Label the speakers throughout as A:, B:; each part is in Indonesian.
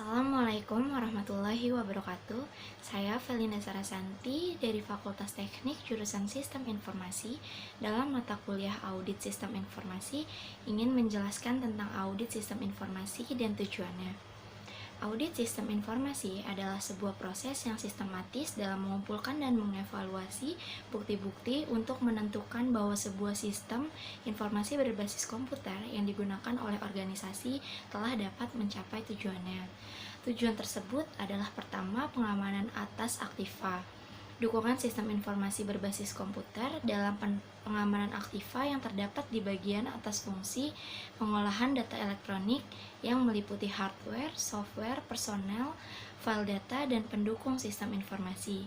A: Assalamualaikum warahmatullahi wabarakatuh. Saya Felina Sarasanti dari Fakultas Teknik jurusan Sistem Informasi. Dalam mata kuliah Audit Sistem Informasi, ingin menjelaskan tentang audit sistem informasi dan tujuannya. Audit sistem informasi adalah sebuah proses yang sistematis dalam mengumpulkan dan mengevaluasi bukti-bukti untuk menentukan bahwa sebuah sistem informasi berbasis komputer yang digunakan oleh organisasi telah dapat mencapai tujuannya. Tujuan tersebut adalah pertama, pengamanan atas aktiva. Dukungan sistem informasi berbasis komputer dalam pengamanan aktiva yang terdapat di bagian atas fungsi pengolahan data elektronik yang meliputi hardware, software, personel, file data, dan pendukung sistem informasi.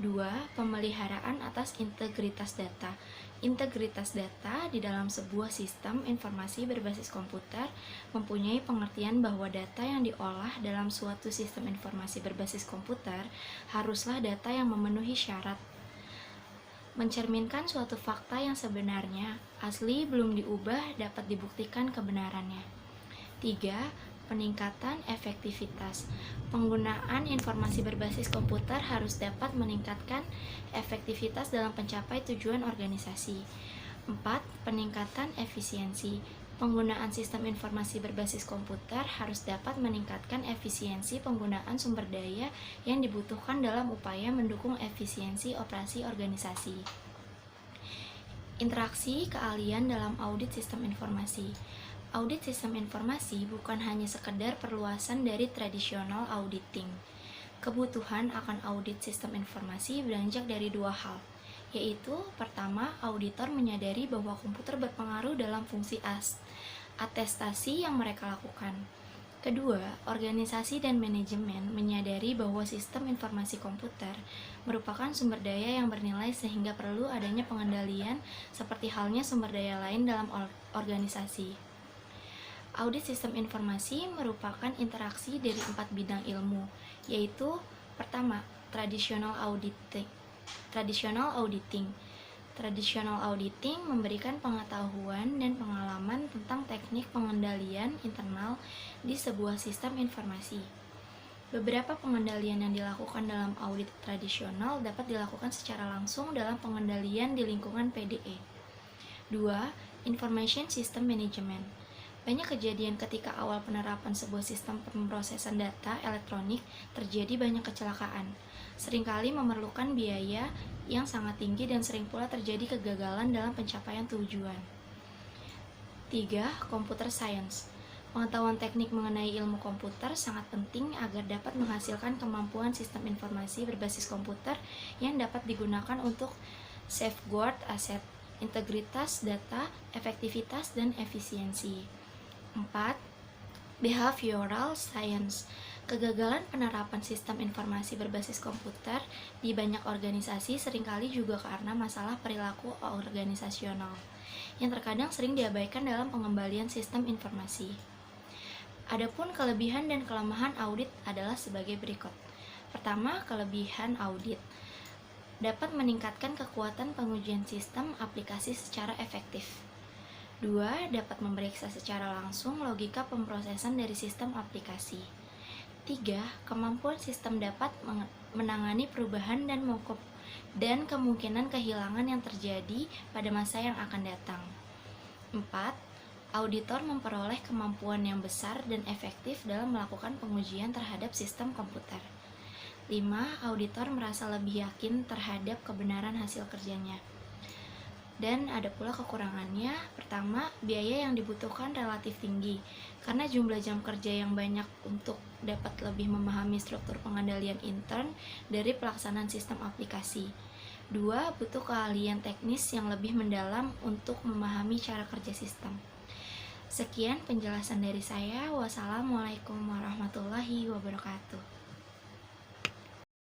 A: 2. Pemeliharaan atas integritas data. Integritas data di dalam sebuah sistem informasi berbasis komputer mempunyai pengertian bahwa data yang diolah dalam suatu sistem informasi berbasis komputer haruslah data yang memenuhi syarat, mencerminkan suatu fakta yang sebenarnya, asli, belum diubah, dapat dibuktikan kebenarannya. 3. Peningkatan efektivitas. Penggunaan informasi berbasis komputer harus dapat meningkatkan efektivitas dalam mencapai tujuan organisasi. 4. Peningkatan efisiensi. Penggunaan sistem informasi berbasis komputer harus dapat meningkatkan efisiensi penggunaan sumber daya yang dibutuhkan dalam upaya mendukung efisiensi operasi organisasi. Interaksi keahlian dalam audit sistem informasi. Audit sistem informasi bukan hanya sekedar perluasan dari tradisional auditing. Kebutuhan akan audit sistem informasi beranjak dari dua hal, yaitu pertama, auditor menyadari bahwa komputer berpengaruh dalam fungsi atestasi yang mereka lakukan. Kedua, organisasi dan manajemen menyadari bahwa sistem informasi komputer merupakan sumber daya yang bernilai sehingga perlu adanya pengendalian seperti halnya sumber daya lain dalam organisasi. Audit sistem informasi merupakan interaksi dari 4 bidang ilmu, yaitu pertama, traditional auditing. Traditional auditing memberikan pengetahuan dan pengalaman tentang teknik pengendalian internal di sebuah sistem informasi. Beberapa pengendalian yang dilakukan dalam audit tradisional dapat dilakukan secara langsung dalam pengendalian di lingkungan PDE. 2. Information System Management. Banyak kejadian ketika awal penerapan sebuah sistem pemrosesan data elektronik terjadi banyak kecelakaan. Seringkali memerlukan biaya yang sangat tinggi dan sering pula terjadi kegagalan dalam pencapaian tujuan. 3. Computer Science. Pengetahuan teknik mengenai ilmu komputer sangat penting agar dapat menghasilkan kemampuan sistem informasi berbasis komputer yang dapat digunakan untuk safeguard aset, integritas data, efektivitas, dan efisiensi. 4. Behavioral Science. Kegagalan penerapan sistem informasi berbasis komputer di banyak organisasi seringkali juga karena masalah perilaku organisasional yang terkadang sering diabaikan dalam pengembalian sistem informasi. Adapun kelebihan dan kelemahan audit adalah sebagai berikut. Pertama, kelebihan audit dapat meningkatkan kekuatan pengujian sistem aplikasi secara efektif. 2. Dapat memeriksa secara langsung logika pemrosesan dari sistem aplikasi. 3. Kemampuan sistem dapat menangani perubahan dan kemungkinan kehilangan yang terjadi pada masa yang akan datang. 4. Auditor memperoleh kemampuan yang besar dan efektif dalam melakukan pengujian terhadap sistem komputer. 5. Auditor merasa lebih yakin terhadap kebenaran hasil kerjanya. Dan ada pula kekurangannya. Pertama, biaya yang dibutuhkan relatif tinggi karena jumlah jam kerja yang banyak untuk dapat lebih memahami struktur pengendalian intern dari pelaksanaan sistem aplikasi. 2. Butuh keahlian teknis yang lebih mendalam untuk memahami cara kerja sistem. Sekian penjelasan dari saya. Wassalamualaikum warahmatullahi wabarakatuh.